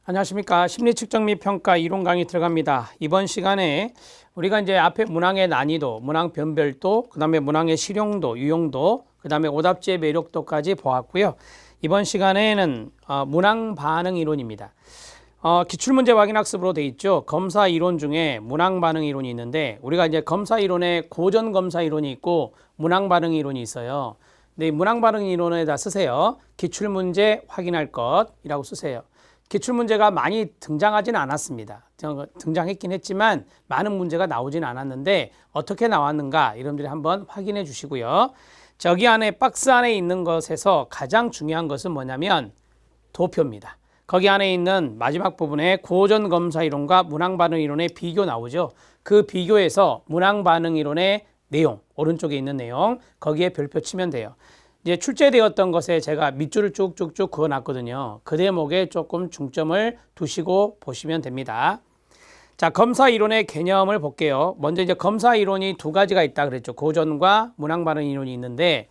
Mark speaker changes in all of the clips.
Speaker 1: 안녕하십니까. 심리측정 및 평가 이론 강의 들어갑니다. 이번 시간에 우리가 이제 앞에 문항의 난이도, 문항 변별도, 그 다음에 문항의 실용도, 유용도, 그 다음에 오답지의 매력도까지 보았고요. 이번 시간에는 문항 반응 이론입니다. 기출문제 확인 학습으로 돼 있죠. 검사 이론 중에 문항 반응 이론이 있는데 우리가 이제 검사 이론에 고전 검사 이론이 있고 문항 반응 이론이 있어요. 근데 문항 반응 이론에다 쓰세요. 기출문제 확인할 것이라고 쓰세요. 기출문제가 많이 등장하지는 않았습니다. 등장했긴 했지만 많은 문제가 나오진 않았는데 어떻게 나왔는가 여러분들이 한번 확인해 주시고요. 저기 안에 박스 안에 있는 것에서 가장 중요한 것은 뭐냐면 도표입니다. 거기 안에 있는 마지막 부분에 고전 검사 이론과 문항 반응 이론의 비교 나오죠. 그 비교에서 문항 반응 이론의 내용, 오른쪽에 있는 내용 거기에 별표 치면 돼요. 이제 출제되었던 것에 제가 밑줄을 쭉쭉쭉 그어놨거든요. 그 대목에 조금 중점을 두시고 보시면 됩니다. 자, 검사 이론의 개념을 볼게요. 먼저 이제 검사 이론이 두 가지가 있다 그랬죠. 고전과 문항 반응 이론이 있는데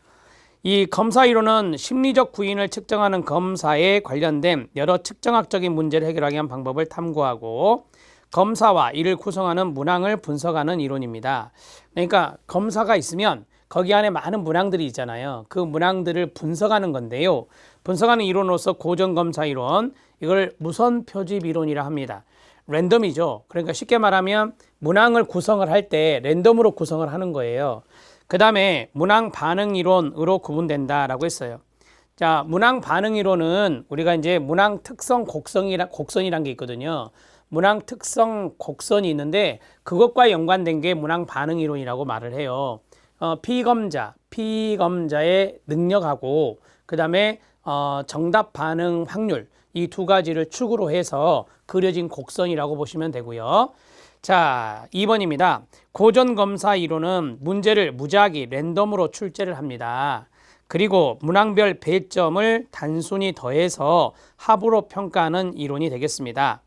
Speaker 1: 이 검사 이론은 심리적 구인을 측정하는 검사에 관련된 여러 측정학적인 문제를 해결하기 위한 방법을 탐구하고 검사와 이를 구성하는 문항을 분석하는 이론입니다. 그러니까 검사가 있으면 거기 안에 많은 문항들이 있잖아요. 그 문항들을 분석하는 건데요. 분석하는 이론으로서 고전검사 이론, 이걸 무선 표집 이론이라 합니다. 랜덤이죠. 그러니까 쉽게 말하면 문항을 구성을 할 때 랜덤으로 구성을 하는 거예요. 그 다음에 문항 반응 이론으로 구분된다라고 했어요. 자, 문항 반응 이론은 우리가 이제 문항 특성 곡선이란 게 있거든요. 문항 특성 곡선이 있는데 그것과 연관된 게 문항 반응 이론이라고 말을 해요. 피검자의 능력하고 그 다음에 정답 반응 확률 이 두 가지를 축으로 해서 그려진 곡선이라고 보시면 되고요. 자, 2번입니다. 고전검사 이론은 문제를 무작위 랜덤으로 출제를 합니다. 그리고 문항별 배점을 단순히 더해서 합으로 평가하는 이론이 되겠습니다.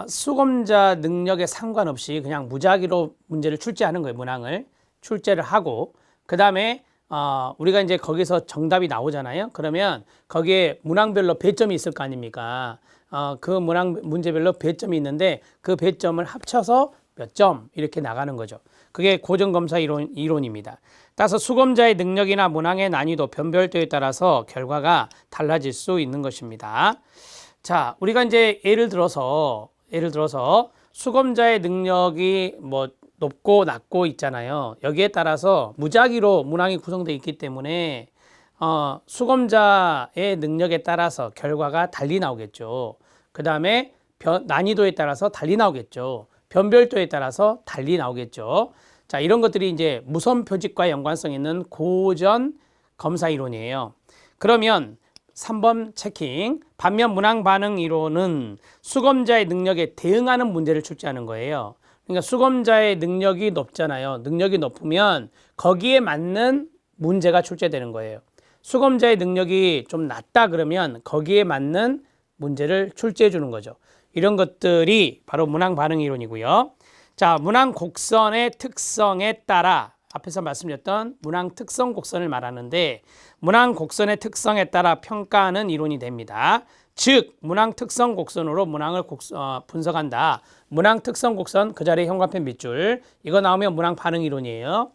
Speaker 1: 수검자 능력에 상관없이 그냥 무작위로 문제를 출제하는 거예요. 문항을 출제를 하고 그 다음에 우리가 이제 거기서 정답이 나오잖아요. 그러면 거기에 문항별로 배점이 있을 거 아닙니까? 그 문항 문제별로 배점이 있는데 그 배점을 합쳐서 몇 점 이렇게 나가는 거죠. 그게 고전검사 이론입니다. 따라서 수검자의 능력이나 문항의 난이도, 변별도에 따라서 결과가 달라질 수 있는 것입니다. 자, 우리가 이제 예를 들어서 수검자의 능력이 뭐 높고 낮고 있잖아요. 여기에 따라서 무작위로 문항이 구성되어 있기 때문에 수검자의 능력에 따라서 결과가 달리 나오겠죠. 그 다음에 난이도에 따라서 달리 나오겠죠. 변별도에 따라서 달리 나오겠죠. 자, 이런 것들이 이제 무선 표집과 연관성 있는 고전 검사 이론이에요. 그러면 3번 체킹. 반면 문항 반응 이론은 수검자의 능력에 대응하는 문제를 출제하는 거예요. 그러니까 수검자의 능력이 높잖아요. 능력이 높으면 거기에 맞는 문제가 출제되는 거예요. 수검자의 능력이 좀 낮다 그러면 거기에 맞는 문제를 출제해 주는 거죠. 이런 것들이 바로 문항 반응 이론이고요. 자, 문항 곡선의 특성에 따라 앞에서 말씀드렸던 문항 특성 곡선을 말하는데 문항 곡선의 특성에 따라 평가하는 이론이 됩니다. 즉 문항 특성 곡선으로 문항을 분석한다. 문항 특성 곡선 그 자리에 형광펜 밑줄 이거 나오면 문항 반응 이론이에요.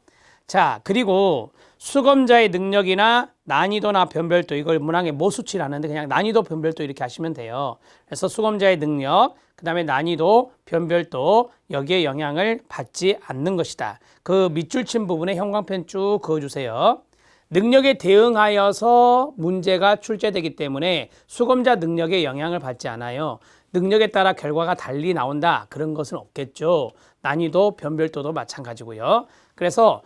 Speaker 1: 자, 그리고 수검자의 능력이나 난이도나 변별도 이걸 문항에 뭐 수치를 하는데 그냥 난이도 변별도 이렇게 하시면 돼요. 그래서 수검자의 능력 그 다음에 난이도 변별도 여기에 영향을 받지 않는 것이다. 그 밑줄 친 부분에 형광펜 쭉 그어주세요. 능력에 대응하여서 문제가 출제되기 때문에 수검자 능력에 영향을 받지 않아요. 능력에 따라 결과가 달리 나온다. 그런 것은 없겠죠. 난이도, 변별도도 마찬가지고요. 그래서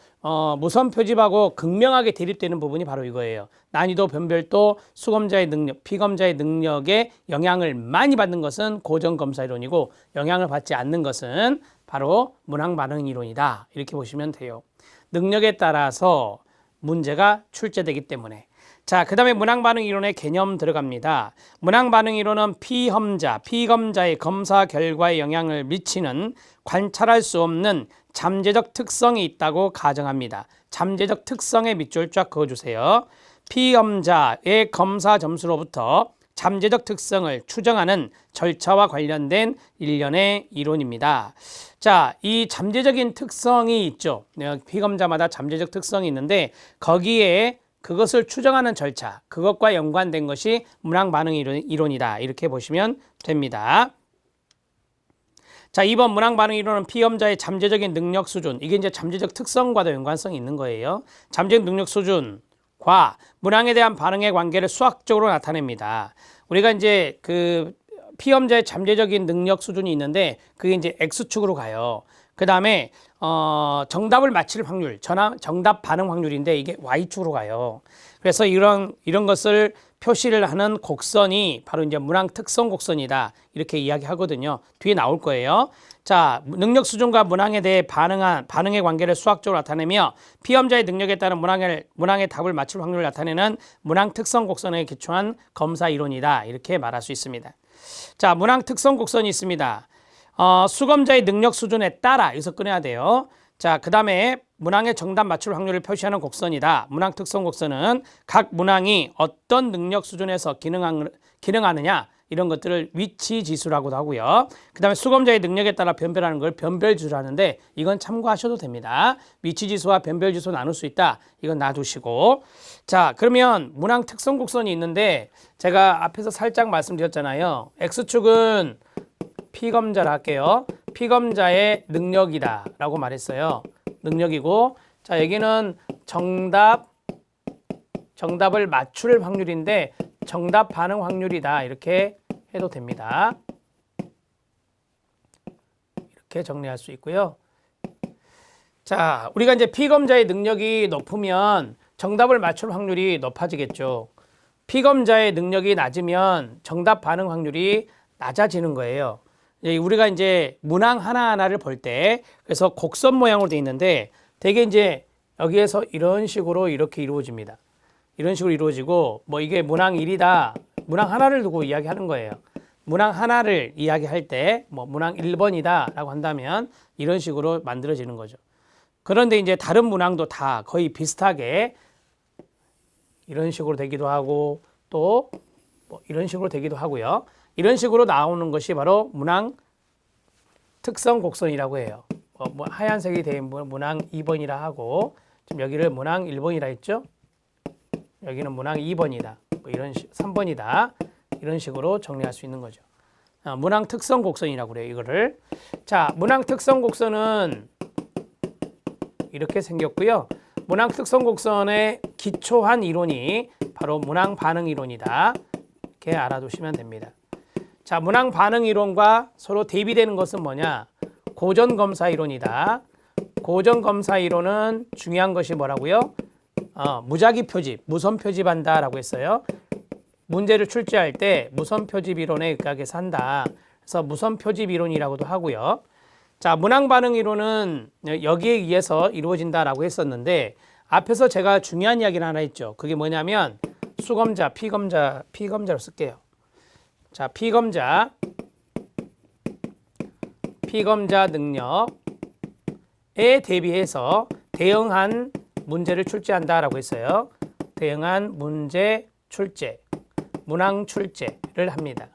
Speaker 1: 무선 표집하고 극명하게 대립되는 부분이 바로 이거예요. 난이도, 변별도, 수검자의 능력, 피검자의 능력에 영향을 많이 받는 것은 고전검사 이론이고 영향을 받지 않는 것은 바로 문항 반응 이론이다. 이렇게 보시면 돼요. 능력에 따라서 문제가 출제되기 때문에. 자, 그 다음에 문항 반응 이론의 개념 들어갑니다. 문항 반응 이론은 피검자의 검사 결과에 영향을 미치는 관찰할 수 없는 잠재적 특성이 있다고 가정합니다. 잠재적 특성의 밑줄 쫙 그어주세요. 피검자의 검사 점수로부터 잠재적 특성을 추정하는 절차와 관련된 일련의 이론입니다. 자, 이 잠재적인 특성이 있죠. 피검자마다 잠재적 특성이 있는데 거기에 그것을 추정하는 절차, 그것과 연관된 것이 문항 반응 이론이다. 이렇게 보시면 됩니다. 자, 2번 문항 반응 이론은 피검자의 잠재적인 능력 수준, 이게 이제 잠재적 특성과도 연관성이 있는 거예요. 잠재적 능력 수준과 문항에 대한 반응의 관계를 수학적으로 나타냅니다. 우리가 이제 그 피검자의 잠재적인 능력 수준이 있는데 그게 이제 X축으로 가요. 그 다음에 정답을 맞힐 확률, 정답 반응 확률인데 이게 Y축으로 가요. 그래서 이런 것을 표시를 하는 곡선이 바로 이제 문항 특성 곡선이다. 이렇게 이야기하거든요. 뒤에 나올 거예요. 자, 능력 수준과 문항에 대해 반응의 관계를 수학적으로 나타내며 피검자의 능력에 따른 문항의 답을 맞출 확률을 나타내는 문항 특성 곡선에 기초한 검사 이론이다. 이렇게 말할 수 있습니다. 자, 문항 특성 곡선이 있습니다. 수검자의 능력 수준에 따라 여기서 끊어야 돼요. 자, 그 다음에 문항의 정답 맞출 확률을 표시하는 곡선이다. 문항 특성 곡선은 각 문항이 어떤 능력 수준에서 기능하느냐 이런 것들을 위치 지수라고도 하고요. 그 다음에 수검자의 능력에 따라 변별하는 걸 변별지수를 하는데 이건 참고하셔도 됩니다. 위치 지수와 변별 지수 나눌 수 있다. 이건 놔두시고. 자, 그러면 문항 특성 곡선이 있는데 제가 앞에서 살짝 말씀드렸잖아요. X축은 피검자를 할게요. 피검자의 능력이다 라고 말했어요. 능력이고, 자, 여기는 정답을 맞출 확률인데 정답 반응 확률이다 이렇게 해도 됩니다. 이렇게 정리할 수 있고요. 자, 우리가 이제 피검자의 능력이 높으면 정답을 맞출 확률이 높아지겠죠. 피검자의 능력이 낮으면 정답 반응 확률이 낮아지는 거예요. 우리가 이제 문항 하나하나를 볼 때 그래서 곡선 모양으로 되어 있는데 되게 이제 여기에서 이런 식으로 이렇게 이루어집니다. 이런 식으로 이루어지고 뭐 이게 문항 1이다. 문항 하나를 두고 이야기하는 거예요. 문항 하나를 이야기할 때 뭐 문항 1번이다 라고 한다면 이런 식으로 만들어지는 거죠. 그런데 이제 다른 문항도 다 거의 비슷하게 이런 식으로 되기도 하고 또 뭐 이런 식으로 되기도 하고요. 이런 식으로 나오는 것이 바로 문항 특성 곡선이라고 해요. 뭐 하얀색이 된 문항 2번이라 하고 지금 여기를 문항 1번이라 했죠. 여기는 문항 2번이다. 뭐 이런 3번이다. 이런 식으로 정리할 수 있는 거죠. 문항 특성 곡선이라고 그래요. 이거를. 자, 문항 특성 곡선은 이렇게 생겼고요. 문항 특성 곡선에 기초한 이론이 바로 문항 반응 이론이다. 이렇게 알아두시면 됩니다. 자, 문항 반응 이론과 서로 대비되는 것은 뭐냐? 고전 검사 이론이다. 고전 검사 이론은 중요한 것이 뭐라고요? 무작위 표집, 무선 표집한다라고 했어요. 문제를 출제할 때 무선 표집 이론에 의각해서 한다. 그래서 무선 표집 이론이라고도 하고요. 자, 문항 반응 이론은 여기에 의해서 이루어진다라고 했었는데 앞에서 제가 중요한 이야기를 하나 했죠. 그게 뭐냐면 수검자, 피검자로 쓸게요. 자, 피검자 능력에 대비해서 대응한 문제를 출제한다라고 했어요. 대응한 문제 출제, 문항 출제를 합니다.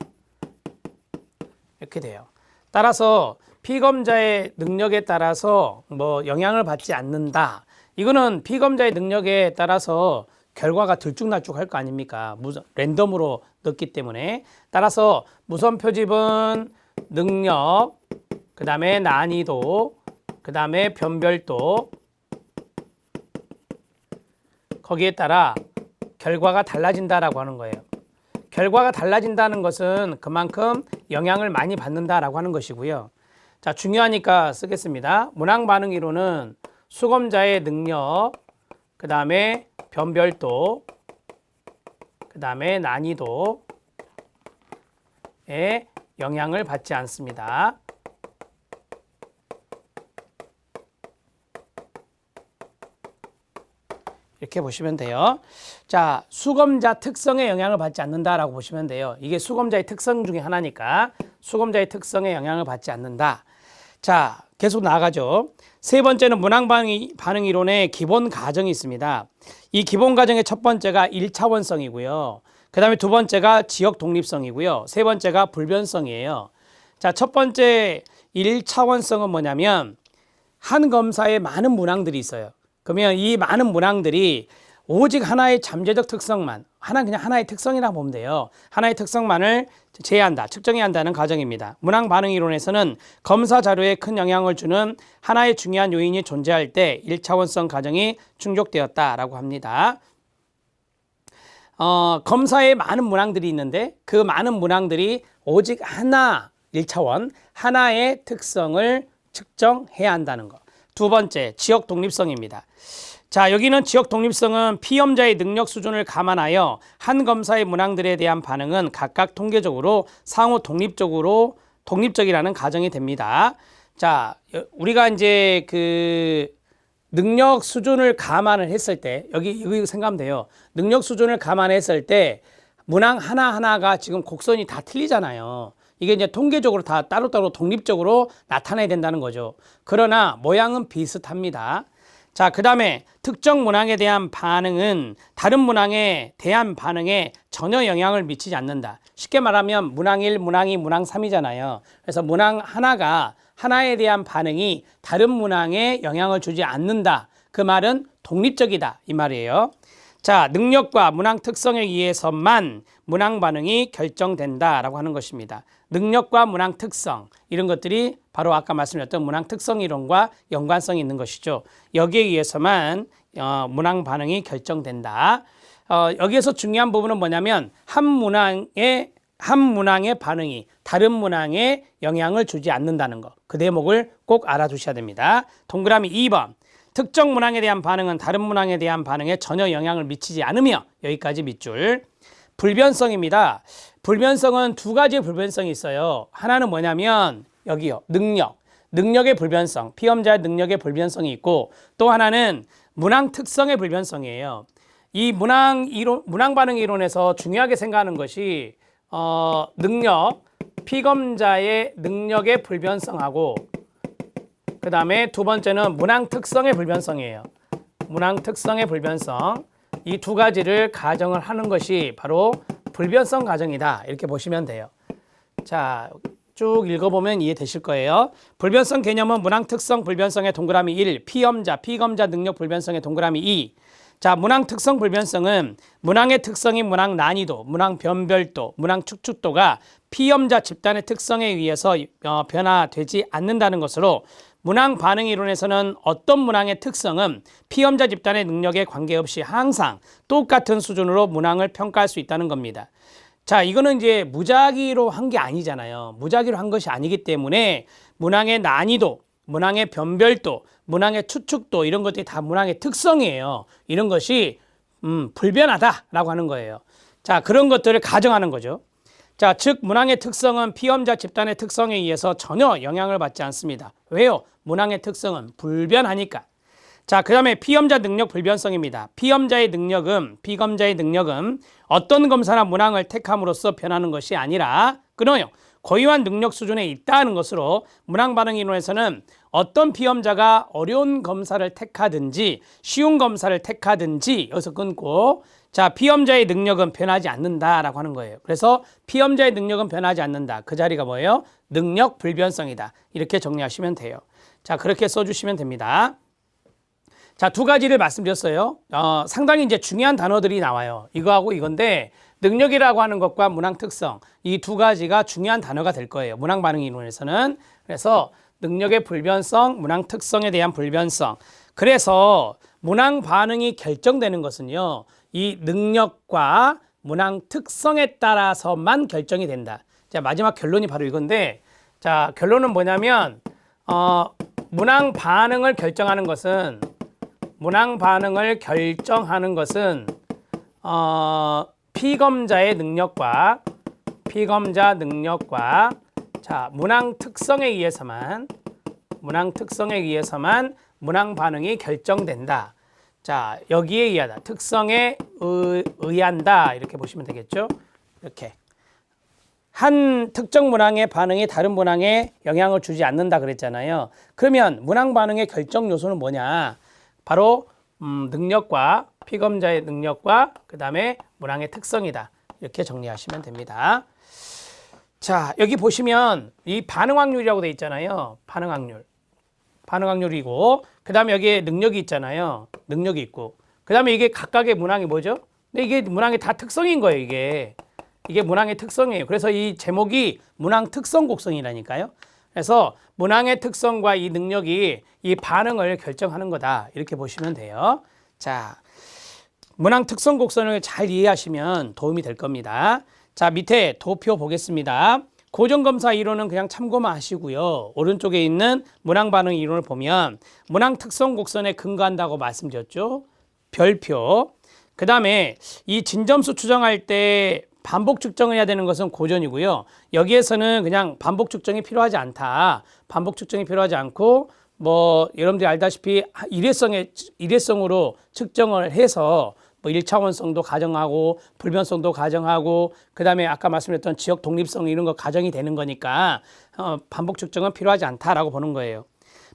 Speaker 1: 이렇게 돼요. 따라서 피검자의 능력에 따라서 뭐 영향을 받지 않는다. 이거는 피검자의 능력에 따라서 결과가 들쭉날쭉할 거 아닙니까? 랜덤으로 넣기 때문에. 따라서 무선 표집은 능력, 그 다음에 난이도, 그 다음에 변별도, 거기에 따라 결과가 달라진다라고 하는 거예요. 결과가 달라진다는 것은 그만큼 영향을 많이 받는다라고 하는 것이고요. 자, 중요하니까 쓰겠습니다. 문항 반응 이론은 수검자의 능력, 그 다음에 변별도, 그 다음에 난이도에 영향을 받지 않습니다. 이렇게 보시면 돼요. 자, 수검자 특성에 영향을 받지 않는다라고 보시면 돼요. 이게 수검자의 특성 중에 하나니까 수검자의 특성에 영향을 받지 않는다. 자, 계속 나아가죠. 세 번째는 문항 반응 이론의 기본 가정이 있습니다. 이 기본 가정의 첫 번째가 1차원성이고요. 그 다음에 두 번째가 지역 독립성이고요. 세 번째가 불변성이에요. 자, 첫 번째 1차원성은 뭐냐면 한 검사에 많은 문항들이 있어요. 그러면 이 많은 문항들이 오직 하나의 잠재적 특성만, 그냥 하나의 특성이라고 보면 돼요. 하나의 특성만을 제외한다, 측정해야 한다는 가정입니다. 문항 반응 이론에서는 검사 자료에 큰 영향을 주는 하나의 중요한 요인이 존재할 때 1차원성 가정이 충족되었다라고 합니다. 검사에 많은 문항들이 있는데 그 많은 문항들이 오직 하나, 1차원, 하나의 특성을 측정해야 한다는 것. 두 번째, 지역 독립성입니다. 자, 여기는 지역 독립성은 피험자의 능력 수준을 감안하여 한 검사의 문항들에 대한 반응은 각각 통계적으로 상호 독립적이라는 가정이 됩니다. 자, 우리가 이제 그 능력 수준을 감안을 했을 때 여기 생각하면 돼요. 능력 수준을 감안했을 때 문항 하나하나가 지금 곡선이 다 틀리잖아요. 이게 이제 통계적으로 다 따로따로 독립적으로 나타나야 된다는 거죠. 그러나 모양은 비슷합니다. 자, 그 다음에 특정 문항에 대한 반응은 다른 문항에 대한 반응에 전혀 영향을 미치지 않는다. 쉽게 말하면 문항 1, 문항 2, 문항 3이잖아요. 그래서 문항 하나에 대한 반응이 다른 문항에 영향을 주지 않는다. 그 말은 독립적이다 이 말이에요. 자, 능력과 문항 특성에 의해서만 문항 반응이 결정된다라고 하는 것입니다. 능력과 문항 특성, 이런 것들이 바로 아까 말씀드렸던 문항 특성 이론과 연관성이 있는 것이죠. 여기에 의해서만 문항 반응이 결정된다. 여기에서 중요한 부분은 뭐냐면 한 문항의 반응이 다른 문항에 영향을 주지 않는다는 것. 그 대목을 꼭 알아두셔야 됩니다. 동그라미 2번. 특정 문항에 대한 반응은 다른 문항에 대한 반응에 전혀 영향을 미치지 않으며, 여기까지 밑줄. 불변성입니다. 불변성은 두 가지의 불변성이 있어요. 하나는 뭐냐면 여기요, 능력의 불변성, 피험자의 능력의 불변성이 있고, 또 하나는 문항 특성의 불변성이에요. 이 문항 반응 이론에서 중요하게 생각하는 것이 피검자의 능력의 불변성하고, 그 다음에 두 번째는 문항 특성의 불변성이에요. 문항 특성의 불변성. 이 두 가지를 가정을 하는 것이 바로 불변성 가정이다. 이렇게 보시면 돼요. 자, 쭉 읽어보면 이해되실 거예요. 불변성 개념은 문항 특성 불변성의 동그라미 1, 피검자 능력 불변성의 동그라미 2. 자, 문항 특성 불변성은 문항의 특성인 문항 난이도, 문항 변별도, 문항 축축도가 피험자 집단의 특성에 의해서 변화되지 않는다는 것으로, 문항 반응 이론에서는 어떤 문항의 특성은 피험자 집단의 능력에 관계없이 항상 똑같은 수준으로 문항을 평가할 수 있다는 겁니다. 자, 이거는 이제 무작위로 한 게 아니잖아요. 무작위로 한 것이 아니기 때문에 문항의 난이도, 문항의 변별도, 문항의 추측도, 이런 것들이 다 문항의 특성이에요. 이런 것이 불변하다라고 하는 거예요. 자, 그런 것들을 가정하는 거죠. 자, 즉 문항의 특성은 피험자 집단의 특성에 의해서 전혀 영향을 받지 않습니다. 왜요? 문항의 특성은 불변하니까. 자, 그 다음에 피험자 능력 불변성입니다. 피검자의 능력은 어떤 검사나 문항을 택함으로써 변하는 것이 아니라 끊어요. 고유한 능력 수준에 있다는 것으로, 문항 반응 이론에서는 어떤 피험자가 어려운 검사를 택하든지 쉬운 검사를 택하든지 여기서 끊고, 자, 피험자의 능력은 변하지 않는다라고 하는 거예요. 그래서 피험자의 능력은 변하지 않는다. 그 자리가 뭐예요? 능력 불변성이다. 이렇게 정리하시면 돼요. 자, 그렇게 써주시면 됩니다. 자, 두 가지를 말씀드렸어요. 상당히 이제 중요한 단어들이 나와요. 이거하고 이건데, 능력이라고 하는 것과 문항 특성, 이 두 가지가 중요한 단어가 될 거예요. 문항 반응 이론에서는. 그래서 능력의 불변성, 문항 특성에 대한 불변성. 그래서 문항 반응이 결정되는 것은요, 이 능력과 문항 특성에 따라서만 결정이 된다. 자, 마지막 결론이 바로 이건데, 자, 결론은 뭐냐면 문항 반응을 결정하는 것은 피검자 능력과 자, 문항 특성에 의해서만 문항 반응이 결정된다. 자, 여기에 의하다. 특성에 의한다. 이렇게 보시면 되겠죠. 이렇게. 한 특정 문항의 반응이 다른 문항에 영향을 주지 않는다 그랬잖아요. 그러면 문항 반응의 결정 요소는 뭐냐? 바로 능력과 피검자의 능력과 그 다음에 문항의 특성이다. 이렇게 정리하시면 됩니다. 자, 여기 보시면 이 반응 확률이라고 돼 있잖아요. 반응 확률. 반응 확률이고 그 다음에 여기에 능력이 있잖아요. 능력이 있고 그 다음에 이게 각각의 문항이 뭐죠? 근데 이게 문항의 다 특성인 거예요. 이게 문항의 특성이에요. 그래서 이 제목이 문항 특성 곡선이라니까요. 그래서 문항의 특성과 이 능력이 이 반응을 결정하는 거다. 이렇게 보시면 돼요. 자, 문항 특성 곡선을 잘 이해하시면 도움이 될 겁니다. 자, 밑에 도표 보겠습니다. 고정검사 이론은 그냥 참고만 하시고요. 오른쪽에 있는 문항 반응 이론을 보면 문항 특성 곡선에 근거한다고 말씀드렸죠. 별표. 그 다음에 이 진점수 추정할 때 반복 측정을 해야 되는 것은 고전이고요. 여기에서는 그냥 반복 측정이 필요하지 않다. 반복 측정이 필요하지 않고 뭐 여러분들이 알다시피 일회성으로 측정을 해서 뭐 1차원성도 가정하고 불변성도 가정하고 그다음에 아까 말씀드렸던 지역 독립성 이런 거 가정이 되는 거니까 반복 측정은 필요하지 않다라고 보는 거예요.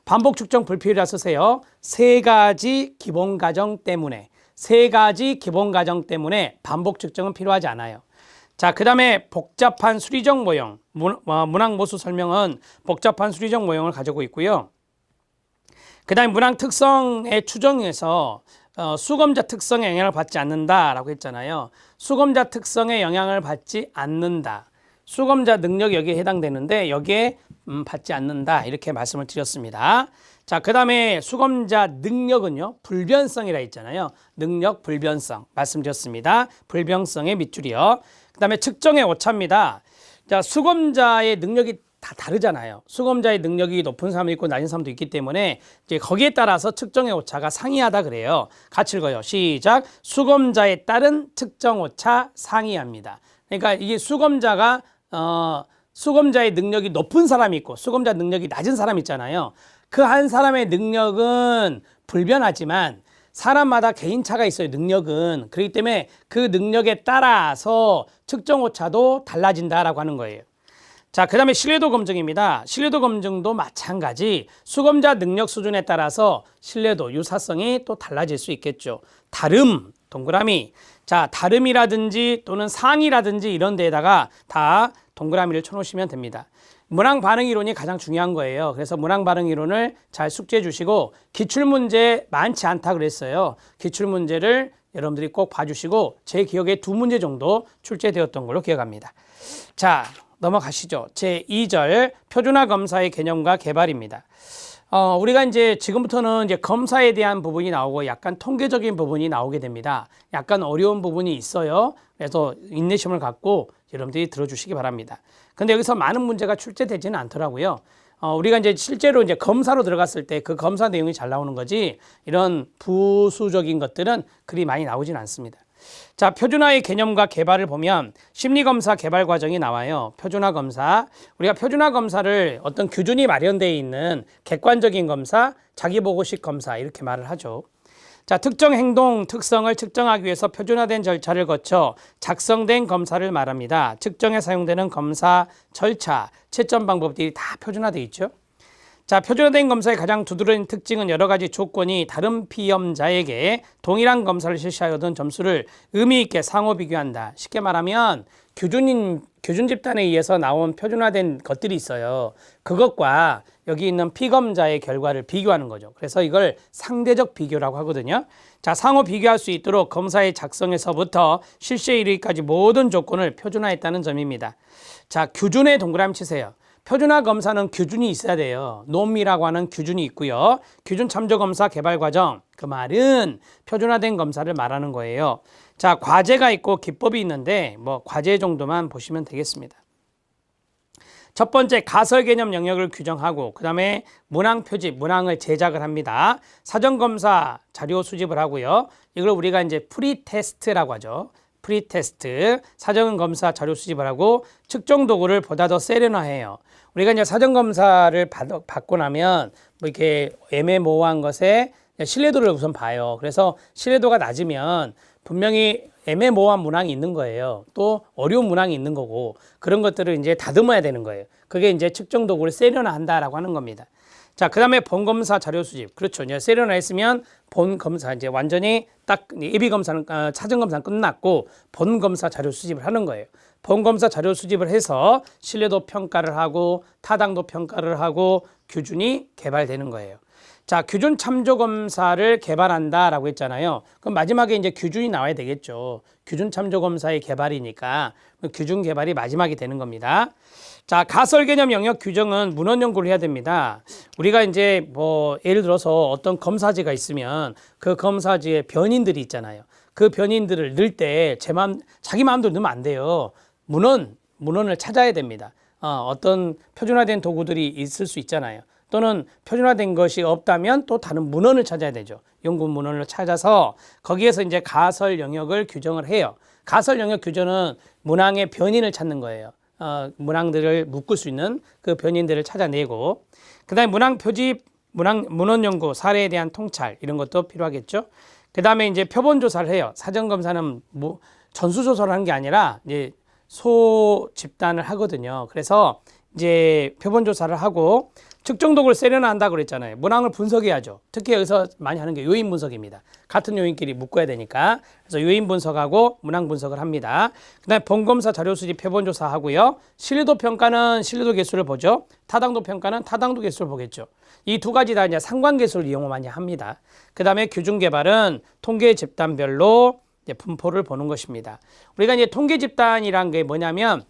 Speaker 1: 반복 측정 불필요하다 쓰세요. 세 가지 기본 가정 때문에 반복 측정은 필요하지 않아요. 자, 그 다음에 복잡한 수리적 모형, 문항 모수 설명은 복잡한 수리적 모형을 가지고 있고요. 그 다음에 문항 특성의 추정에서 수검자 특성에 영향을 받지 않는다라고 했잖아요. 수검자 특성에 영향을 받지 않는다. 수검자 능력이 여기에 해당되는데 여기에 받지 않는다 이렇게 말씀을 드렸습니다. 자, 그 다음에 수검자 능력은요. 불변성이라 했잖아요. 능력 불변성 말씀드렸습니다. 불변성의 밑줄이요. 그 다음에 측정의 오차입니다. 자, 수검자의 능력이 다 다르잖아요. 수검자의 능력이 높은 사람도 있고 낮은 사람도 있기 때문에 이제 거기에 따라서 측정의 오차가 상이하다 그래요. 같이 읽어요. 시작. 수검자에 따른 측정 오차 상이합니다. 그러니까 이게 수검자의 능력이 높은 사람이 있고 수검자 능력이 낮은 사람이 있잖아요. 그 한 사람의 능력은 불변하지만 사람마다 개인차가 있어요. 능력은. 그렇기 때문에 그 능력에 따라서 측정 오차도 달라진다라고 하는 거예요. 자, 그 다음에 신뢰도 검증입니다. 신뢰도 검증도 마찬가지 수검자 능력 수준에 따라서 신뢰도, 유사성이 또 달라질 수 있겠죠. 다름, 동그라미. 자, 다름이라든지 또는 상이라든지 이런 데에다가 다 동그라미를 쳐놓으시면 됩니다. 문항 반응 이론이 가장 중요한 거예요. 그래서 문항 반응 이론을 잘 숙지해 주시고 기출문제 많지 않다 그랬어요. 기출문제를 여러분들이 꼭 봐주시고 제 기억에 2문제 정도 출제되었던 걸로 기억합니다. 자, 넘어가시죠. 제2절 표준화 검사의 개념과 개발입니다. 우리가 이제 지금부터는 이제 검사에 대한 부분이 나오고 약간 통계적인 부분이 나오게 됩니다. 약간 어려운 부분이 있어요. 그래서 인내심을 갖고 여러분들이 들어주시기 바랍니다. 근데 여기서 많은 문제가 출제되지는 않더라고요. 우리가 이제 실제로 이제 검사로 들어갔을 때 그 검사 내용이 잘 나오는 거지 이런 부수적인 것들은 그리 많이 나오진 않습니다. 자, 표준화의 개념과 개발을 보면 심리검사 개발 과정이 나와요. 표준화 검사. 우리가 표준화 검사를 어떤 규준이 마련되어 있는 객관적인 검사, 자기보고식 검사 이렇게 말을 하죠. 자, 특정 행동 특성을 측정하기 위해서 표준화된 절차를 거쳐 작성된 검사를 말합니다. 측정에 사용되는 검사 절차, 채점 방법들이 다 표준화되어 있죠. 자, 표준화된 검사의 가장 두드러진 특징은 여러 가지 조건이 다른 피험자에게 동일한 검사를 실시하여 얻은 점수를 의미 있게 상호 비교한다. 쉽게 말하면 규준 집단에 의해서 나온 표준화된 것들이 있어요. 그것과 여기 있는 피검자의 결과를 비교하는 거죠. 그래서 이걸 상대적 비교라고 하거든요. 자, 상호 비교할 수 있도록 검사의 작성에서부터 실시에 이르기까지 모든 조건을 표준화했다는 점입니다. 자, 규준에 동그라미 치세요. 표준화 검사는 규준이 있어야 돼요. 놈이라고 하는 규준이 있고요. 규준 참조 검사 개발 과정. 그 말은 표준화된 검사를 말하는 거예요. 자, 과제가 있고 기법이 있는데 뭐 과제 정도만 보시면 되겠습니다. 첫 번째 가설 개념 영역을 규정하고 그 다음에 문항 표집, 문항을 제작을 합니다. 사전 검사 자료 수집을 하고요. 이걸 우리가 이제 프리테스트라고 하죠. 프리테스트, 사전 검사 자료 수집을 하고 측정 도구를 보다 더 세련화해요. 우리가 이제 사전 검사를 받고 나면 뭐 이렇게 애매모호한 것에 신뢰도를 우선 봐요. 그래서 신뢰도가 낮으면 분명히 애매모호한 문항이 있는 거예요. 또 어려운 문항이 있는 거고 그런 것들을 이제 다듬어야 되는 거예요. 그게 이제 측정 도구를 세련화한다라고 하는 겁니다. 자, 그다음에 본검사 자료 수집. 그렇죠. 이제 세련화했으면 본검사 이제 완전히 딱 예비 검사는 사전 검사는 끝났고 본검사 자료 수집을 하는 거예요. 본검사 자료 수집을 해서 신뢰도 평가를 하고 타당도 평가를 하고 규준이 개발되는 거예요. 자, 규준 참조 검사를 개발한다라고 했잖아요. 그럼 마지막에 이제 규준이 나와야 되겠죠. 규준 참조 검사의 개발이니까 규준 개발이 마지막이 되는 겁니다. 자, 가설 개념 영역 규정은 문헌 연구를 해야 됩니다. 우리가 이제 뭐 예를 들어서 어떤 검사지가 있으면 그 검사지에 변인들이 있잖아요. 그 변인들을 넣을 때 자기 마음대로 넣으면 안 돼요. 문헌을 찾아야 됩니다. 어떤 표준화된 도구들이 있을 수 있잖아요. 또는 표준화된 것이 없다면 또 다른 문헌을 찾아야 되죠. 연구 문헌을 찾아서 거기에서 이제 가설 영역을 규정을 해요. 가설 영역 규정은 문항의 변인을 찾는 거예요. 문항들을 묶을 수 있는 그 변인들을 찾아내고 그다음에 문항 표집, 문헌 연구, 사례에 대한 통찰 이런 것도 필요하겠죠. 그다음에 이제 표본 조사를 해요. 사전 검사는 뭐 전수 조사를 하는 게 아니라 이제 소 집단을 하거든요. 그래서 이제 표본 조사를 하고 측정 도구를 세련화한다고 그랬잖아요. 문항을 분석해야죠. 특히 여기서 많이 하는 게 요인 분석입니다. 같은 요인끼리 묶어야 되니까. 그래서 요인 분석하고 문항 분석을 합니다. 그다음에 본검사 자료 수집 표본 조사하고요. 신뢰도 평가는 신뢰도 개수를 보죠. 타당도 평가는 타당도 개수를 보겠죠. 이 두 가지 다 이제 상관 개수를 이용을 많이 합니다. 그다음에 규준 개발은 통계 집단별로 이제 분포를 보는 것입니다. 우리가 이제 통계 집단이란 게 뭐냐면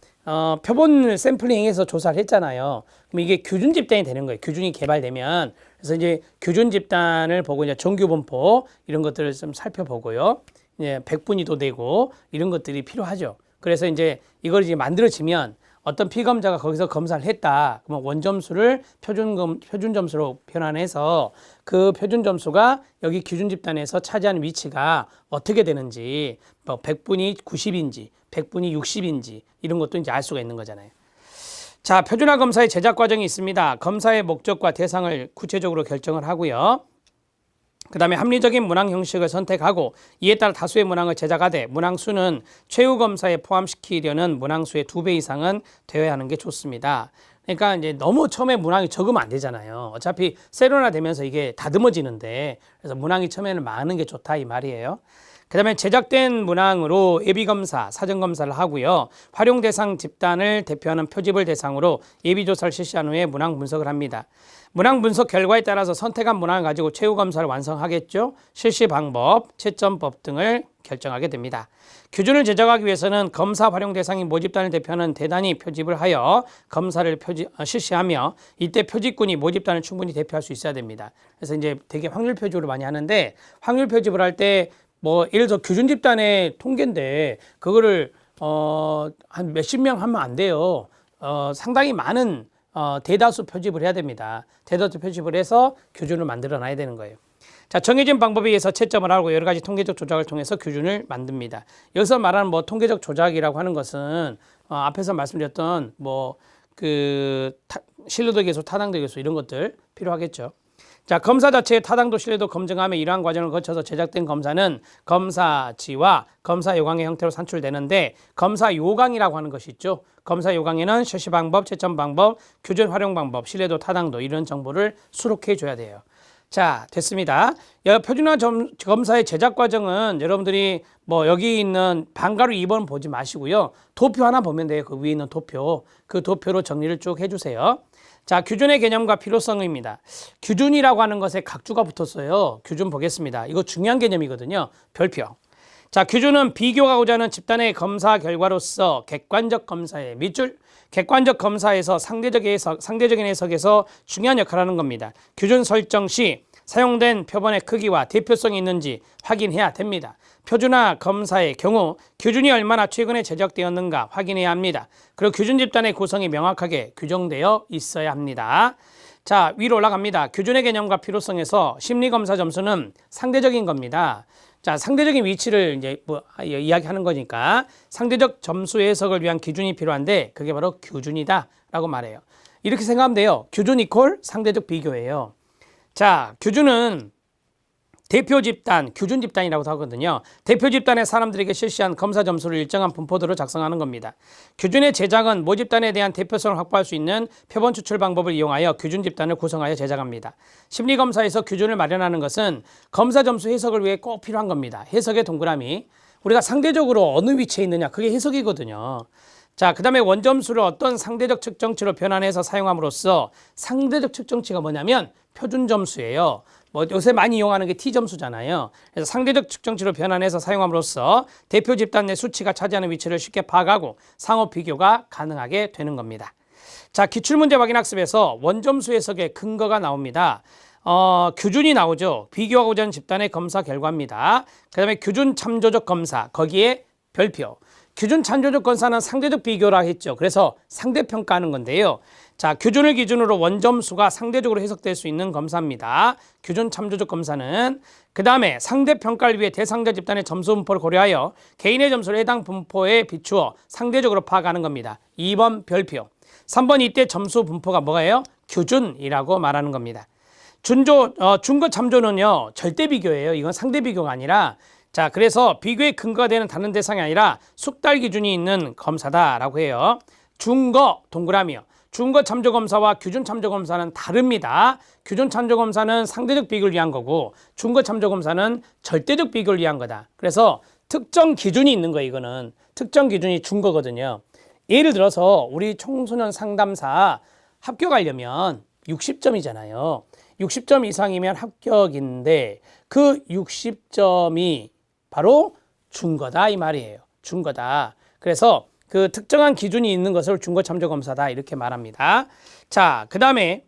Speaker 1: 표본을 샘플링해서 조사를 했잖아요. 그럼 이게 규준 집단이 되는 거예요. 규준이 개발되면. 그래서 이제 규준 집단을 보고 이제 정규 분포 이런 것들을 좀 살펴보고요. 이제 백분위도 되고 이런 것들이 필요하죠. 그래서 이제 이걸 이제 만들어지면 어떤 피검자가 거기서 검사를 했다. 그러면 원점수를 표준 점수로 변환해서 그 표준 점수가 여기 규준 집단에서 차지하는 위치가 어떻게 되는지, 뭐 100분이 90인지, 100분이 60인지 이런 것도 이제 알 수가 있는 거잖아요. 자, 표준화 검사의 제작 과정이 있습니다. 검사의 목적과 대상을 구체적으로 결정을 하고요. 그 다음에 합리적인 문항 형식을 선택하고 이에 따라 다수의 문항을 제작하되 문항 수는 최후 검사에 포함시키려는 문항 수의 2배 이상은 되어야 하는 게 좋습니다. 그러니까 이제 너무 처음에 문항이 적으면 안 되잖아요. 어차피 세련화 되면서 이게 다듬어지는데 그래서 문항이 처음에는 많은 게 좋다 이 말이에요. 그 다음에 제작된 문항으로 예비검사, 사전검사를 하고요. 활용 대상 집단을 대표하는 표집을 대상으로 예비조사를 실시한 후에 문항 분석을 합니다. 문항 분석 결과에 따라서 선택한 문항을 가지고 최후 검사를 완성하겠죠. 실시 방법, 채점법 등을 결정하게 됩니다. 규준을 제작하기 위해서는 검사 활용 대상인 모집단을 대표하는 대단위 표집을 하여 검사를 실시하며 이때 표집군이 모집단을 충분히 대표할 수 있어야 됩니다. 그래서 이제 되게 확률 표집을 많이 하는데 확률 표집을 할 때 뭐 예를 들어 규준 집단의 통계인데 그거를 한 몇십 명 하면 안 돼요. 상당히 많은 대다수 표집을 해야 됩니다. 대다수 표집을 해서 규준을 만들어 놔야 되는 거예요. 자, 정해진 방법에 의해서 채점을 하고 여러 가지 통계적 조작을 통해서 규준을 만듭니다. 여기서 말하는 뭐 통계적 조작이라고 하는 것은 앞에서 말씀드렸던 뭐 그 신뢰도 개수, 타당도 개수 이런 것들 필요하겠죠. 자, 검사 자체의 타당도 신뢰도 검증하며 이러한 과정을 거쳐서 제작된 검사는 검사지와 검사 요강의 형태로 산출되는데 검사 요강이라고 하는 것이 있죠. 검사 요강에는 실시 방법, 채점 방법, 규준 활용 방법, 신뢰도, 타당도 이런 정보를 수록해 줘야 돼요. 자, 됐습니다. 표준화 검사의 제작 과정은 여러분들이 뭐 여기 있는 방가루 2번 보지 마시고요. 도표 하나 보면 돼요. 그 위에 있는 도표. 그 도표로 정리를 쭉 해주세요. 자, 규준의 개념과 필요성입니다. 규준이라고 하는 것에 각주가 붙었어요. 규준 보겠습니다. 이거 중요한 개념이거든요. 별표. 자, 규준은 비교하고자 하는 집단의 검사 결과로서 객관적 검사의 밑줄, 객관적 검사에서 상대적인 해석에서 중요한 역할을 하는 겁니다. 규준 설정 시 사용된 표본의 크기와 대표성이 있는지 확인해야 됩니다. 표준화 검사의 경우 규준이 얼마나 최근에 제작되었는가 확인해야 합니다. 그리고 규준 집단의 구성이 명확하게 규정되어 있어야 합니다. 자, 위로 올라갑니다. 규준의 개념과 필요성에서 심리검사 점수는 상대적인 겁니다. 자, 상대적인 위치를 이제 이야기하는 거니까 상대적 점수 해석을 위한 기준이 필요한데 그게 바로 규준이다라고 말해요. 이렇게 생각하면 돼요. 규준 이퀄 상대적 비교예요. 자, 규준은 대표 집단, 규준 집단이라고 하거든요. 대표 집단의 사람들에게 실시한 검사 점수를 일정한 분포대로 작성하는 겁니다. 규준의 제작은 모집단에 대한 대표성을 확보할 수 있는 표본 추출 방법을 이용하여 규준 집단을 구성하여 제작합니다. 심리검사에서 규준을 마련하는 것은 검사 점수 해석을 위해 꼭 필요한 겁니다. 해석의 동그라미. 우리가 상대적으로 어느 위치에 있느냐, 그게 해석이거든요. 자, 그 다음에 원점수를 어떤 상대적 측정치로 변환해서 사용함으로써 상대적 측정치가 뭐냐면 표준점수예요. 뭐 요새 많이 이용하는 게 T점수잖아요. 그래서 상대적 측정치로 변환해서 사용함으로써 대표 집단 내 수치가 차지하는 위치를 쉽게 파악하고 상호 비교가 가능하게 되는 겁니다. 자, 기출문제 확인학습에서 원점수 해석의 근거가 나옵니다. 규준이 나오죠. 비교하고자 하는 집단의 검사 결과입니다. 그 다음에 규준 참조적 검사, 거기에 별표. 규준 참조적 검사는 상대적 비교라 했죠. 그래서 상대평가하는 건데요. 자, 규준을 기준으로 원점수가 상대적으로 해석될 수 있는 검사입니다. 규준 참조적 검사는. 그 다음에 상대평가를 위해 대상자 집단의 점수 분포를 고려하여 개인의 점수를 해당 분포에 비추어 상대적으로 파악하는 겁니다. 2번 별표. 3번 이때 점수 분포가 뭐예요? 규준이라고 말하는 겁니다. 준거 참조는요, 절대 비교예요. 이건 상대 비교가 아니라, 자, 그래서 비교의 근거가 되는 다른 대상이 아니라 숙달 기준이 있는 검사다라고 해요. 준거 동그라미요. 준거 참조 검사와 규준 참조 검사는 다릅니다. 규준 참조 검사는 상대적 비교를 위한 거고, 준거 참조 검사는 절대적 비교를 위한 거다. 그래서 특정 기준이 있는 거예요. 이거는 특정 기준이 준거거든요. 예를 들어서 우리 청소년 상담사 합격하려면 60점이잖아요. 60점 이상이면 합격인데 그 60점이 바로 준거다 이 말이에요. 준거다. 그래서 그 특정한 기준이 있는 것을 준거 참조 검사다 이렇게 말합니다. 자, 그 다음에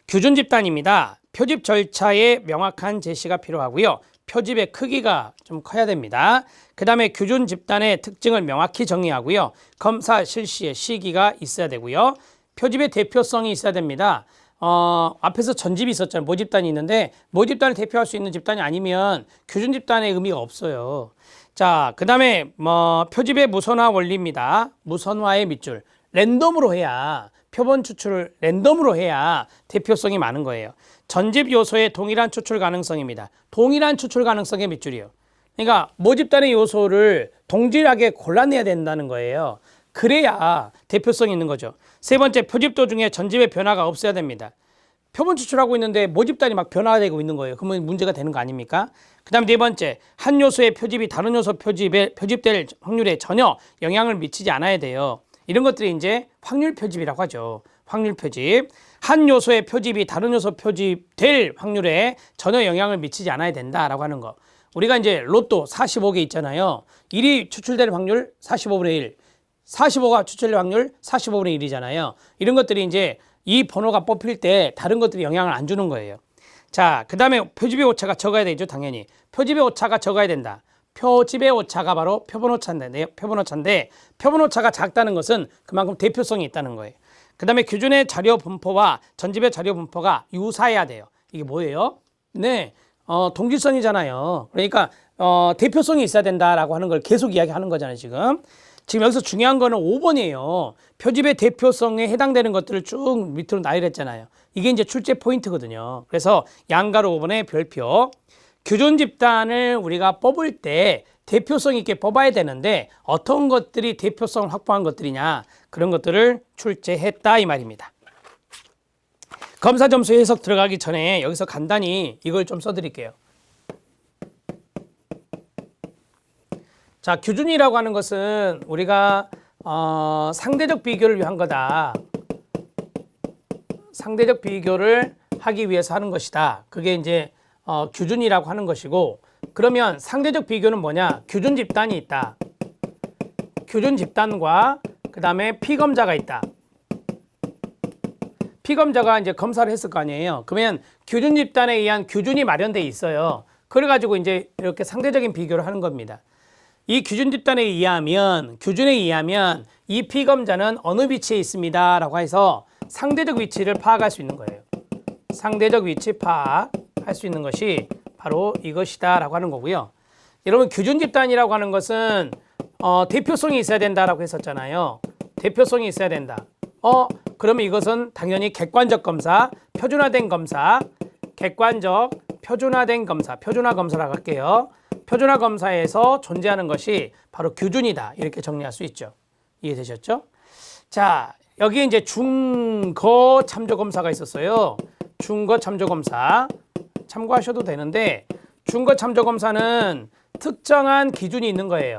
Speaker 1: 규준 집단입니다. 표집 절차에 명확한 제시가 필요하고요. 표집의 크기가 좀 커야 됩니다. 그 다음에 규준 집단의 특징을 명확히 정의하고요. 검사 실시의 시기가 있어야 되고요. 표집의 대표성이 있어야 됩니다. 앞에서 전집이 있었잖아요. 모집단이 있는데 모집단을 대표할 수 있는 집단이 아니면 규준 집단의 의미가 없어요. 자, 그 다음에 표집의 무선화 원리입니다. 무선화의 밑줄. 랜덤으로 해야 표본 추출을 랜덤으로 해야 대표성이 많은 거예요. 전집 요소의 동일한 추출 가능성입니다. 동일한 추출 가능성의 밑줄이요. 그러니까 모집단의 요소를 동일하게 골라내야 된다는 거예요. 그래야 대표성이 있는 거죠. 세 번째, 표집도 중에 전집의 변화가 없어야 됩니다. 표본 추출하고 있는데 모집단이 막 변화되고 있는 거예요. 그러면 문제가 되는 거 아닙니까? 그 다음 네 번째, 한 요소의 표집이 다른 요소 표집될 확률에 전혀 영향을 미치지 않아야 돼요. 이런 것들이 이제 확률 표집이라고 하죠. 확률 표집. 한 요소의 표집이 다른 요소 표집될 확률에 전혀 영향을 미치지 않아야 된다라고 하는 거. 우리가 이제 로또 45개 있잖아요. 1이 추출될 확률 45분의 1. 45가 추출될 확률 45분의 1이잖아요. 이런 것들이 이제 이 번호가 뽑힐 때 다른 것들이 영향을 안 주는 거예요. 자, 그 다음에 표집의 오차가 적어야 되죠, 당연히. 표집의 오차가 적어야 된다. 표집의 오차가 바로 표본 오차인데, 표본 오차가 작다는 것은 그만큼 대표성이 있다는 거예요. 그 다음에 규준의 자료 분포와 전집의 자료 분포가 유사해야 돼요. 이게 뭐예요? 네, 동질성이잖아요. 그러니까 대표성이 있어야 된다라고 하는 걸 계속 이야기하는 거잖아요, 지금. 지금 여기서 중요한 거는 5번이에요. 표집의 대표성에 해당되는 것들을 쭉 밑으로 나열했잖아요. 이게 이제 출제 포인트거든요. 그래서 양가로 5번의 별표. 규준 집단을 우리가 뽑을 때 대표성 있게 뽑아야 되는데 어떤 것들이 대표성을 확보한 것들이냐, 그런 것들을 출제했다 이 말입니다. 검사 점수 해석 들어가기 전에 여기서 간단히 이걸 좀 써드릴게요. 자, 규준이라고 하는 것은 우리가 상대적 비교를 위한 거다. 상대적 비교를 하기 위해서 하는 것이다. 그게 이제 규준이라고 하는 것이고, 그러면 상대적 비교는 뭐냐? 규준 집단이 있다. 규준 집단과 그 다음에 피검자가 있다. 피검자가 이제 검사를 했을 거 아니에요. 그러면 규준 집단에 의한 규준이 마련돼 있어요. 그래가지고 이제 이렇게 상대적인 비교를 하는 겁니다. 이 규준 집단에 의하면, 규준에 의하면 이 피검자는 어느 위치에 있습니다 라고 해서 상대적 위치를 파악할 수 있는 거예요. 상대적 위치 파악할 수 있는 것이 바로 이것이다 라고 하는 거고요. 여러분, 규준 집단이라고 하는 것은 대표성이 있어야 된다라고 했었잖아요. 대표성이 있어야 된다. 그러면 이것은 당연히 객관적 검사, 표준화된 검사, 객관적, 표준화된 검사, 표준화 검사라고 할게요. 표준화 검사에서 존재하는 것이 바로 규준이다. 이렇게 정리할 수 있죠. 이해되셨죠? 자, 여기 이제 중거 참조 검사가 있었어요. 중거 참조 검사 참고하셔도 되는데, 중거 참조 검사는 특정한 기준이 있는 거예요.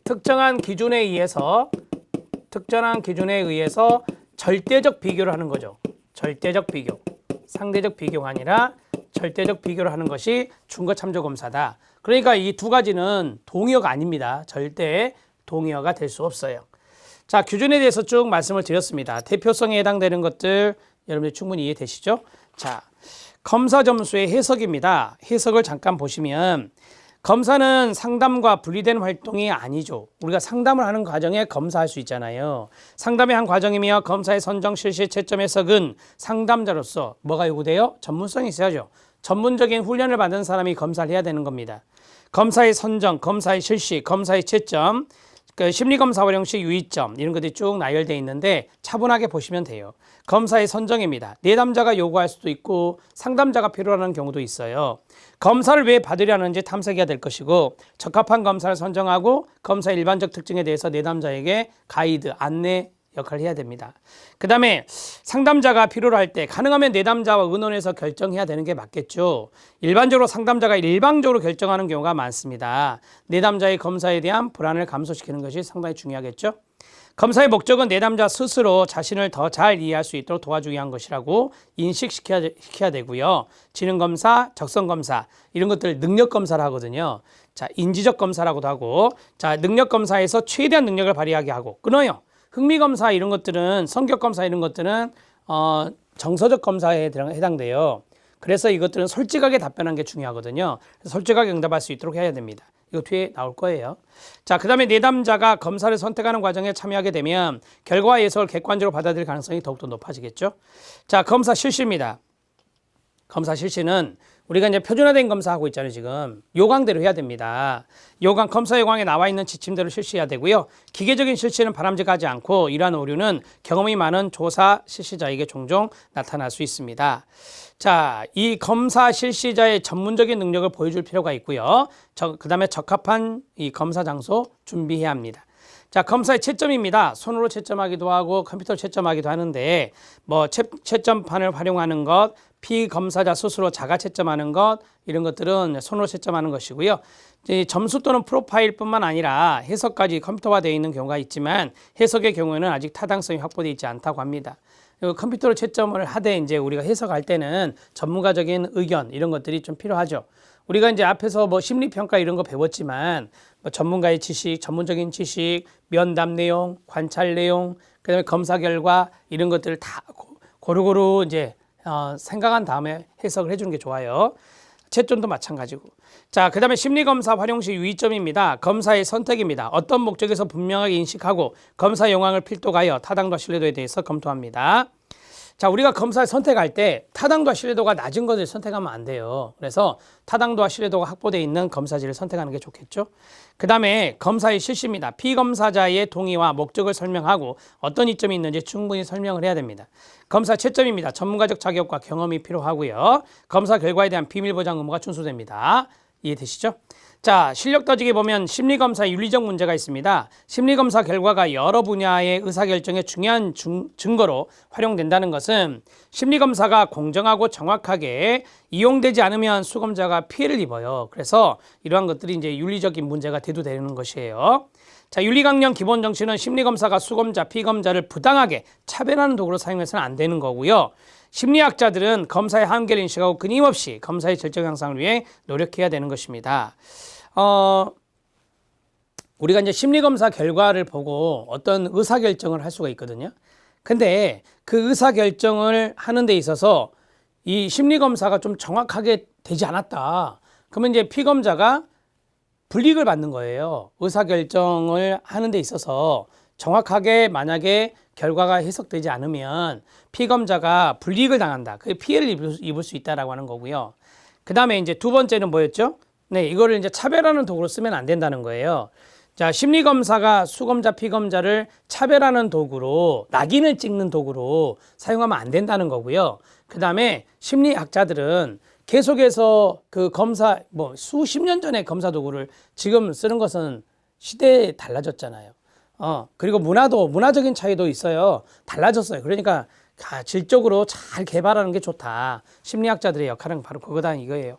Speaker 1: 특정한 기준에 의해서 절대적 비교를 하는 거죠. 절대적 비교. 상대적 비교가 아니라 절대적 비교를 하는 것이 중거 참조 검사다. 그러니까 이 두 가지는 동의어가 아닙니다. 절대 동의어가 될 수 없어요. 자, 규준에 대해서 쭉 말씀을 드렸습니다. 대표성에 해당되는 것들 여러분들 충분히 이해되시죠? 자, 검사 점수의 해석입니다. 해석을 잠깐 보시면, 검사는 상담과 분리된 활동이 아니죠. 우리가 상담을 하는 과정에 검사할 수 있잖아요. 상담의 한 과정이며 검사의 선정, 실시, 채점, 해석은 상담자로서 뭐가 요구돼요? 전문성이 있어야죠. 전문적인 훈련을 받은 사람이 검사를 해야 되는 겁니다. 검사의 선정, 검사의 실시, 검사의 채점, 심리검사 활용식 유의점 이런 것들이 쭉 나열되어 있는데 차분하게 보시면 돼요. 검사의 선정입니다. 내담자가 요구할 수도 있고 상담자가 필요하는 경우도 있어요. 검사를 왜 받으려는지 탐색해야 될 것이고, 적합한 검사를 선정하고 검사의 일반적 특징에 대해서 내담자에게 가이드, 안내 역할을 해야 됩니다. 그 다음에 상담자가 필요로 할 때 가능하면 내담자와 의논해서 결정해야 되는 게 맞겠죠. 일반적으로 상담자가 일방적으로 결정하는 경우가 많습니다. 내담자의 검사에 대한 불안을 감소시키는 것이 상당히 중요하겠죠. 검사의 목적은 내담자 스스로 자신을 더 잘 이해할 수 있도록 도와주기 위한 것이라고 인식시켜야 되고요. 지능검사, 적성검사 이런 것들 능력검사를 하거든요. 자, 인지적 검사라고도 하고, 자, 능력검사에서 최대한 능력을 발휘하게 하고 끊어요. 흥미검사 이런 것들은, 성격검사 이런 것들은 정서적 검사에 해당돼요. 그래서 이것들은 솔직하게 답변하는 게 중요하거든요. 그래서 솔직하게 응답할 수 있도록 해야 됩니다. 이거 뒤에 나올 거예요. 자, 그 다음에 내담자가 검사를 선택하는 과정에 참여하게 되면 결과와 예석을 객관적으로 받아들일 가능성이 더욱더 높아지겠죠. 자, 검사 실시입니다. 검사 실시는 우리가 이제 표준화된 검사하고 있잖아요. 지금 요강대로 해야 됩니다. 요강, 검사 요강에 나와 있는 지침대로 실시해야 되고요. 기계적인 실시는 바람직하지 않고, 이러한 오류는 경험이 많은 조사 실시자에게 종종 나타날 수 있습니다. 자, 이 검사 실시자의 전문적인 능력을 보여줄 필요가 있고요. 그 다음에 적합한 이 검사 장소 준비해야 합니다. 자, 검사의 채점입니다. 손으로 채점하기도 하고 컴퓨터로 채점하기도 하는데, 뭐 채점판을 활용하는 것, 피검사자 스스로 자가 채점하는 것, 이런 것들은 손으로 채점하는 것이고요. 점수 또는 프로파일뿐만 아니라 해석까지 컴퓨터화되어 있는 경우가 있지만, 해석의 경우에는 아직 타당성이 확보되어 있지 않다고 합니다. 그리고 컴퓨터로 채점을 하되 이제 우리가 해석할 때는 전문가적인 의견 이런 것들이 좀 필요하죠. 우리가 이제 앞에서 뭐 심리평가 이런 거 배웠지만, 뭐 전문가의 지식, 전문적인 지식, 면담 내용, 관찰 내용, 그다음에 검사 결과 이런 것들을 다 고루고루 이제 생각한 다음에 해석을 해주는 게 좋아요. 채점도 마찬가지고. 자, 그 다음에 심리검사 활용식 유의점입니다. 검사의 선택입니다. 어떤 목적에서 분명하게 인식하고 검사 영향을 필독하여 타당도와 신뢰도에 대해서 검토합니다. 자, 우리가 검사를 선택할 때 타당도와 신뢰도가 낮은 것을 선택하면 안 돼요. 그래서 타당도와 신뢰도가 확보되어 있는 검사지를 선택하는 게 좋겠죠. 그 다음에 검사의 실시입니다. 피검사자의 동의와 목적을 설명하고 어떤 이점이 있는지 충분히 설명을 해야 됩니다. 검사 채점입니다. 전문가적 자격과 경험이 필요하고요. 검사 결과에 대한 비밀 보장 의무가 준수됩니다. 이해되시죠? 자, 실력 따지기 보면 심리검사 윤리적 문제가 있습니다. 심리검사 결과가 여러 분야의 의사결정에 중요한 증거로 활용된다는 것은 심리검사가 공정하고 정확하게 이용되지 않으면 수검자가 피해를 입어요. 그래서 이러한 것들이 이제 윤리적인 문제가 대두되는 것이에요. 자, 윤리강령 기본 정신은 심리검사가 수검자, 피검자를 부당하게 차별하는 도구로 사용해서는 안 되는 거고요. 심리학자들은 검사의 한계를 인식하고 끊임없이 검사의 질적 향상을 위해 노력해야 되는 것입니다. 우리가 이제 심리검사 결과를 보고 어떤 의사결정을 할 수가 있거든요. 근데 그 의사결정을 하는 데 있어서 이 심리검사가 좀 정확하게 되지 않았다. 그러면 이제 피검자가 불이익을 받는 거예요. 의사결정을 하는 데 있어서 정확하게 만약에 결과가 해석되지 않으면 피검자가 불이익을 당한다. 그 피해를 입을 수 있다라고 하는 거고요. 그 다음에 이제 두 번째는 뭐였죠? 네, 이거를 이제 차별하는 도구로 쓰면 안 된다는 거예요. 자, 심리검사가 수검자, 피검자를 차별하는 도구로, 낙인을 찍는 도구로 사용하면 안 된다는 거고요. 그 다음에 심리학자들은 계속해서 그 검사 뭐 수십 년 전에 검사 도구를 지금 쓰는 것은 시대에 달라졌잖아요. 그리고 문화적인 차이도 있어요. 달라졌어요. 그러니까 질적으로 잘 개발하는 게 좋다. 심리학자들의 역할은 바로 그거다 이거예요.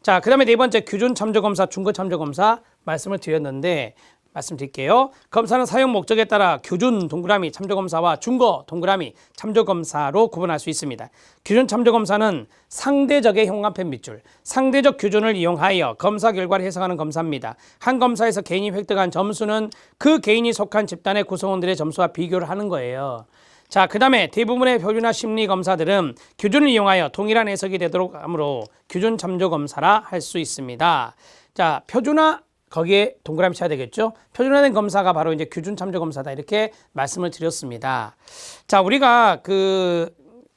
Speaker 1: 자, 그 다음에 네 번째 규준 참조 검사, 중거 참조 검사 말씀을 드렸는데 말씀드릴게요. 검사는 사용 목적에 따라 규준 동그라미 참조 검사와 중거 동그라미 참조 검사로 구분할 수 있습니다. 규준 참조 검사는 상대적의 흉관편 밑줄, 상대적 규준을 이용하여 검사 결과를 해석하는 검사입니다. 한 검사에서 개인이 획득한 점수는 그 개인이 속한 집단의 구성원들의 점수와 비교를 하는 거예요. 자, 그 다음에 대부분의 표준화 심리 검사들은 규준을 이용하여 동일한 해석이 되도록 하므로 규준 참조 검사라 할 수 있습니다. 자, 표준화 거기에 동그라미 쳐야 되겠죠. 표준화된 검사가 바로 이제 규준 참조 검사다 이렇게 말씀을 드렸습니다. 자, 우리가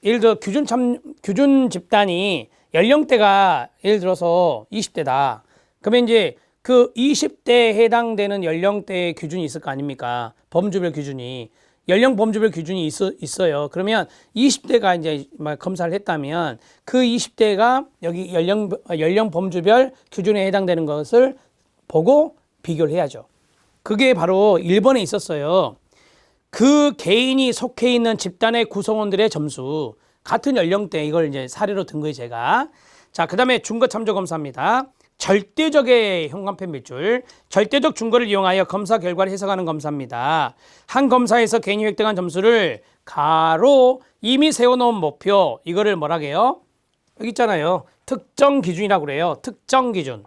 Speaker 1: 예를 들어 규준 집단이 연령대가 예를 들어서 20대다. 그러면 이제 그 20대에 해당되는 연령대의 기준이 있을 거 아닙니까? 범주별 기준이. 연령 범주별 기준이 있어요. 그러면 20대가 이제 검사를 했다면 그 20대가 여기 연령 범주별 기준에 해당되는 것을 보고 비교를 해야죠. 그게 바로 1번에 있었어요. 그 개인이 속해 있는 집단의 구성원들의 점수, 같은 연령대, 이걸 이제 사례로 든 거예요, 제가. 자, 그 다음에 중거 참조 검사입니다. 절대적의 흉관편 밑줄, 절대적 중거를 이용하여 검사 결과를 해석하는 검사입니다. 한 검사에서 개인이 획득한 점수를 가로 이미 세워놓은 목표, 이거를 뭐라고 해요? 여기 있잖아요. 특정 기준이라고 그래요. 특정 기준.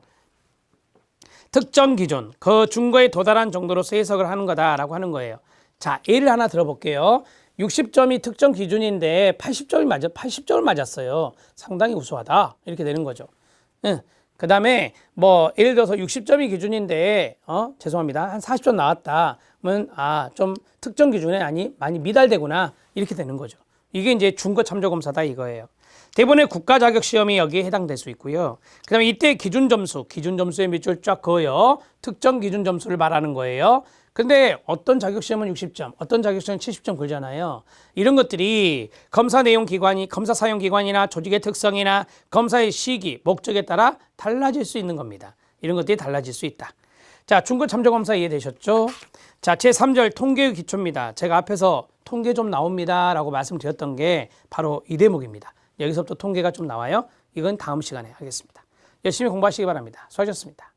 Speaker 1: 특정 기준, 그 중거에 도달한 정도로서 해석을 하는 거다라고 하는 거예요. 자, 예를 하나 들어볼게요. 60점이 특정 기준인데 80점을 맞았어요. 상당히 우수하다. 이렇게 되는 거죠. 그 다음에 뭐 예를 들어서 60점이 기준인데 죄송합니다. 한 40점 나왔다. 그러면 좀 특정 기준에 많이 미달되구나. 이렇게 되는 거죠. 이게 이제 중거 참조 검사다 이거예요. 대부분의 국가 자격 시험이 여기에 해당될 수 있고요. 그 다음에 이때 기준 점수의 밑줄 쫙 그어요. 특정 기준 점수를 말하는 거예요. 근데 어떤 자격 시험은 60점, 어떤 자격 시험은 70점 걸잖아요. 이런 것들이 검사 사용 기관이나 조직의 특성이나 검사의 시기, 목적에 따라 달라질 수 있는 겁니다. 이런 것들이 달라질 수 있다. 자, 중거 참조 검사 이해되셨죠? 자, 제3절 통계의 기초입니다. 제가 앞에서 통계 좀 나옵니다 라고 말씀드렸던 게 바로 이 대목입니다. 여기서부터 통계가 좀 나와요. 이건 다음 시간에 하겠습니다. 열심히 공부하시기 바랍니다. 수고하셨습니다.